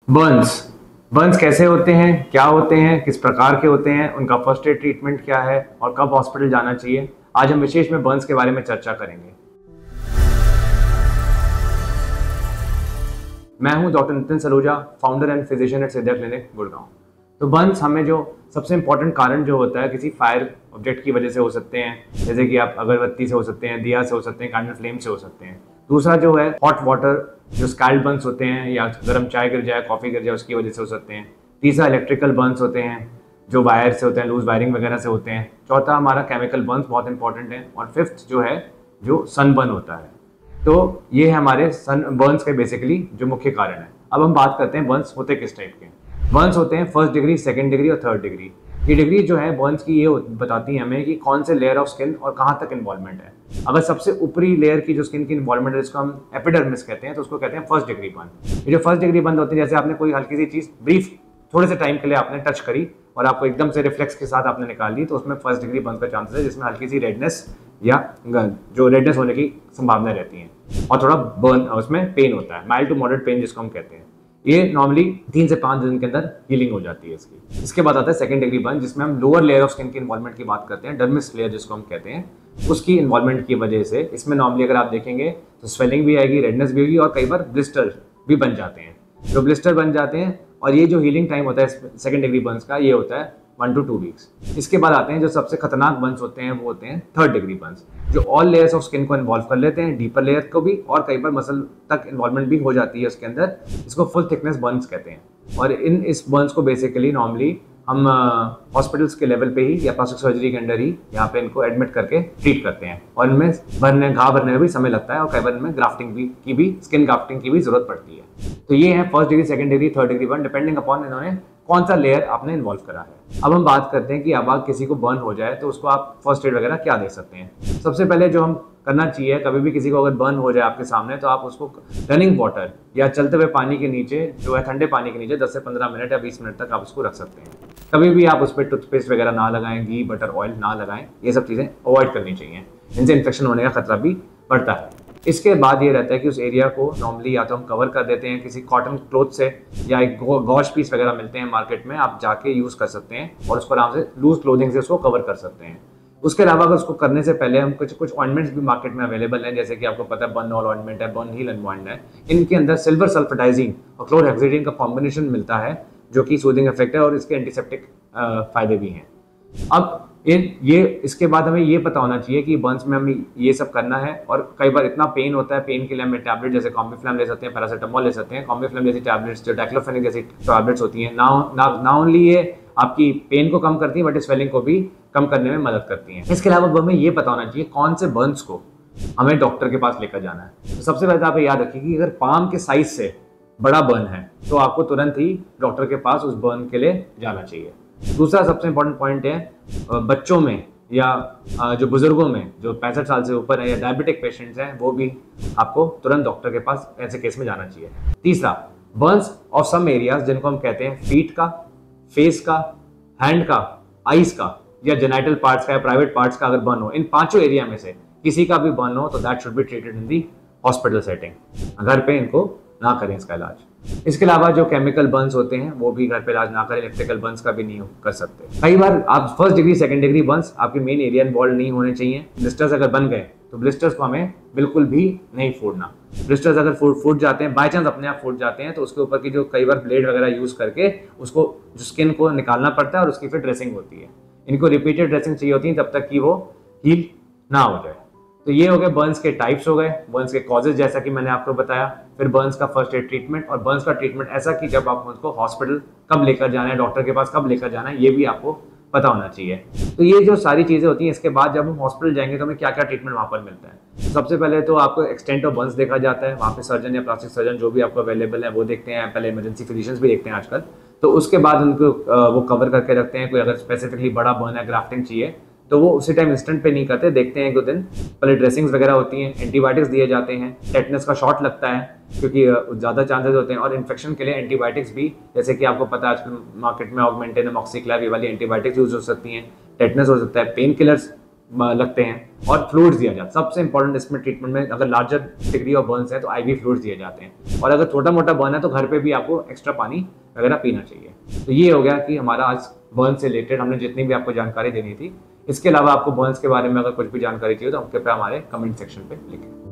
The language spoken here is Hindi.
बर्न्स बर्न्स कैसे होते हैं, क्या होते हैं, किस प्रकार के होते हैं, उनका फर्स्ट एड ट्रीटमेंट क्या है और कब हॉस्पिटल जाना चाहिए। आज हम विशेष में बर्न्स के बारे में चर्चा करेंगे। मैं हूं doctor Nitin Saluja, founder and physician at Siddhiya clinic Gurgaon. तो बर्न्स हमें जो सबसे इंपॉर्टेंट कारण जो होता है किसी फायर ऑब्जेक्ट की वजह से हो सकते हैं, जैसे कि आप अगरबत्ती से हो सकते हैं, दिया से हो सकते हैं, कैंडल फ्लेम से हो सकते हैं। दूसरा जो है हॉट वाटर, जो स्कैल्ड बर्न्स होते हैं या गर्म चाय गिर जाए, कॉफ़ी गिर जाए, उसकी वजह से हो सकते हैं। तीसरा इलेक्ट्रिकल बर्न्स होते हैं जो वायर से होते हैं, लूज वायरिंग वगैरह से होते हैं। चौथा हमारा केमिकल बर्न्स बहुत इंपॉर्टेंट है। और फिफ्थ जो है जो सन बर्न होता है। तो ये है हमारे सन बर्न्स के बेसिकली जो मुख्य कारण है। अब हम बात करते हैं बर्न्स होते किस टाइप के। बर्न्स होते हैं फर्स्ट डिग्री, सेकंड डिग्री और थर्ड डिग्री। ये डिग्री जो है बर्न्स की ये बताती है हमें कि कौन से लेयर ऑफ स्किन और कहाँ तक इन्वॉल्वमेंट है। अगर सबसे ऊपरी लेयर की जो स्किन की इन्वॉल्वमेंट है, जिसको हम एपिडर्मिस कहते हैं, तो उसको कहते हैं फर्स्ट डिग्री बर्न। ये जो फर्स्ट डिग्री बर्न होती है, जैसे आपने कोई हल्की सी चीज ब्रीफ थोड़े से टाइम के लिए आपने टच करी और आपको एकदम से रिफ्लेक्स के साथ आपने निकाल ली, तो उसमें फर्स्ट डिग्री बर्न का चांसेस है, जिसमें हल्की सी रेडनेस या जो रेडनेस होने की संभावना रहती है और थोड़ा बर्न उसमें पेन होता है, माइल्ड टू मॉडरेट पेन जिसको हम कहते हैं। ये नॉर्मली 3 से 5 दिन के अंदर हीलिंग हो जाती है इसकी। इसके बाद आता है सेकंड डिग्री बर्न, जिसमें हम लोअर लेयर ऑफ स्किन की इन्वॉल्वमेंट की बात करते हैं, डर्मिस लेयर जिसको हम कहते हैं, उसकी इन्वॉल्वमेंट की वजह से इसमें नॉर्मली अगर आप देखेंगे तो स्वेलिंग भी आएगी, रेडनेस भी होगी और कई बार ब्लिस्टर भी बन जाते हैं। जो ब्लिस्टर बन जाते हैं और ये जो हीलिंग टाइम होता है सेकंड डिग्री बर्न्स का, ये होता है 1 to 2 वीक्स। इसके बाद आते हैं जो सबसे खतरनाक बर्न्स होते हैं, वो होते हैं थर्ड डिग्री बर्न्स, जो ऑल लेयर्स ऑफ स्किन को इन्वॉल्व कर लेते हैं, डीपर लेयर को भी, और कई बार मसल तक इन्वॉल्वमेंट भी हो जाती है उसके अंदर। इसको फुल थिकनेस बर्न्स कहते हैं। और इस बर्न्स को बेसिकली नॉर्मली हम हॉस्पिटल्स के लेवल पे ही या प्लास्टिक सर्जरी के अंदर ही यहाँ पे इनको एडमिट करके ट्रीट करते हैं। और इनमें घाव भरने में भी समय लगता है और कई बार इनमें ग्राफ्टिंग की भी स्किन ग्राफ्टिंग की भी जरूरत पड़ती है। तो ये है first degree, second degree, third degree burn, depending upon इन्होंने कौन सा लेयर आपने इन्वॉल्व करा है। अब हम बात करते हैं कि अब आप किसी को बर्न हो जाए तो उसको आप फर्स्ट एड वगैरह क्या दे सकते हैं। सबसे पहले जो हम करना चाहिए, कभी भी किसी को अगर बर्न हो जाए आपके सामने, तो आप उसको रनिंग वाटर या चलते हुए पानी के नीचे, जो है ठंडे पानी के नीचे 10 से 15 मिनट या 20 मिनट तक आप उसको रख सकते हैं। कभी भी आप उस पर टूथपेस्ट वगैरह ना लगाएं, घी बटर ऑयल ना लगाएं, ये सब चीज़ें अवॉइड करनी चाहिए। इनसे इन्फेक्शन होने का खतरा भी बढ़ता है। इसके बाद ये रहता है कि उस एरिया को नॉर्मली या तो हम कवर कर देते हैं किसी कॉटन क्लॉथ से, या एक गॉश पीस वगैरह मिलते हैं मार्केट में, आप जाके यूज़ कर सकते हैं और उसको आराम से लूज क्लोथिंग से उसको कवर कर सकते हैं। उसके अलावा अगर उसको करने से पहले हम कुछ ऑइंटमेंट्स भी मार्केट में अवेलेबल हैं, जैसे कि आपको पता है बर्न ऑल ऑइंटमेंट है, बर्न हील ऑइंटमेंट है। इनके अंदर सिल्वर सल्फाडाइजिन और क्लोरहेक्सिडिन का कॉम्बिनेशन मिलता है, जो कि सूदिंग इफेक्ट है और इसके एंटीसेप्टिक फायदे भी हैं। अब ये इसके बाद हमें ये पता होना चाहिए कि बर्न्स में हमें ये सब करना है। और कई बार इतना पेन होता है, पेन के लिए हमें टैबलेट जैसे कॉम्बीफ्लैम ले सकते हैं, पैरासीटामोल ले सकते हैं। कॉम्बीफ्लैम जैसी टैबलेट्स, जो डाइक्लोफेनिक जैसी टैबलेट्स होती हैं, ना ओनली ये आपकी पेन को कम करती है, बट स्वेलिंग को भी कम करने में मदद करती हैं। इसके अलावा हमें ये पता होना चाहिए कौन से बर्न्स को हमें डॉक्टर के पास लेकर जाना है। तो सबसे पहले आप याद रखिए कि अगर पाम के साइज से बड़ा बर्न है तो आपको तुरंत ही डॉक्टर के पास उस बर्न के लिए जाना चाहिए। दूसरा सबसे इंपॉर्टेंट पॉइंट है बच्चों में या जो बुजुर्गों में जो 65 साल से ऊपर है या डायबिटिक पेशेंट्स हैं, वो भी आपको तुरंत डॉक्टर के पास ऐसे केस में जाना चाहिए। तीसरा, बर्न्स ऑफ सम एरियाज, जिनको हम कहते हैं फीट का, फेस का, हैंड का, आईज का या जेनाइटल पार्ट्स का या प्राइवेट पार्ट्स का अगर बर्न हो, इन पांचों एरिया में से किसी का भी बर्न हो तो that should be treated in the hospital setting. घर पे इनको ना करें इसका इलाज। इसके अलावा जो केमिकल बर्न्स होते हैं वो भी घर पे इलाज ना करें, इलेक्ट्रिकल बर्न्स का भी नहीं कर सकते। कई बार आप first degree, second degree Burns आपके मेन एरिया इन्वॉल्व नहीं होने चाहिए। ब्लिस्टर्स अगर बन गए तो ब्लिस्टर्स को हमें बिल्कुल भी नहीं फोड़ना। ब्लिस्टर्स अगर फूट जाते हैं, बाई चांस अपने आप फूट जाते हैं, तो उसके ऊपर की जो कई बार ब्लेड वगैरह यूज करके उसको जो स्किन को निकालना पड़ता है और उसकी फिर ड्रेसिंग होती है। इनको रिपीटेड ड्रेसिंग चाहिए होती है तब तक कि वो हील ना हो जाए। तो ये हो गए बर्न्स के टाइप्स, हो गए बर्न्स के कॉजेज जैसा कि मैंने आपको बताया, फिर बर्न्स का फर्स्ट एड ट्रीटमेंट, और बर्न्स का ट्रीटमेंट ऐसा कि जब आप उसको हॉस्पिटल कब लेकर जाना है, डॉक्टर के पास कब लेकर जाना है, ये भी आपको पता होना चाहिए। तो ये जो सारी चीजें होती हैं, इसके बाद जब हम हॉस्पिटल जाएंगे तो हमें क्या क्या ट्रीटमेंट वहाँ पर मिलता है। सबसे पहले तो आपको एक्सटेंट ऑफ बर्न्स देखा जाता है, वहाँ पे सर्जन या प्लास्टिक सर्जन जो भी आपको अवेलेबल है वो देखते हैं, पहले इमरजेंसी फिजिशियंस भी देखते हैं आजकल। तो उसके बाद उनको वो कवर करके रखते हैं। कोई अगर स्पेसिफिकली बड़ा बर्न है, ग्राफ्टिंग चाहिए, तो वो उसी टाइम इंस्टेंट पे नहीं करते, देखते हैं 1-2 दिन पहले ड्रेसिंग्स वगैरह होती हैं, एंटीबायोटिक्स दिए जाते हैं, टेटनस का शॉट लगता है क्योंकि ज़्यादा चांसेस होते हैं, और इन्फेक्शन के लिए एंटीबायोटिक्स भी, जैसे कि आपको पता है आजकल मार्केट में ऑगमेंटिन, अमॉक्सिक्लाव, ये वाली एंटीबायोटिक्स यूज हो सकती हैं। टेटनस हो सकता है, पेन किलर्स लगते हैं और फ्लूइड्स दिया जाता है। सबसे इंपॉर्टेंट इसमें ट्रीटमेंट में अगर लार्जर डिग्री ऑफ बर्न्स है तो आईवी फ्लूइड्स दिए जाते हैं, और अगर छोटा मोटा बर्न है तो घर पे भी आपको एक्स्ट्रा पानी वगैरह पीना चाहिए। तो ये हो गया कि हमारा आज बर्न से रिलेटेड हमने जितनी भी आपको जानकारी देनी थी। इसके अलावा आपको बर्न्स के बारे में अगर कुछ भी जानकारी चाहिए तो कृपया हमारे कमेंट सेक्शन पे लिखें।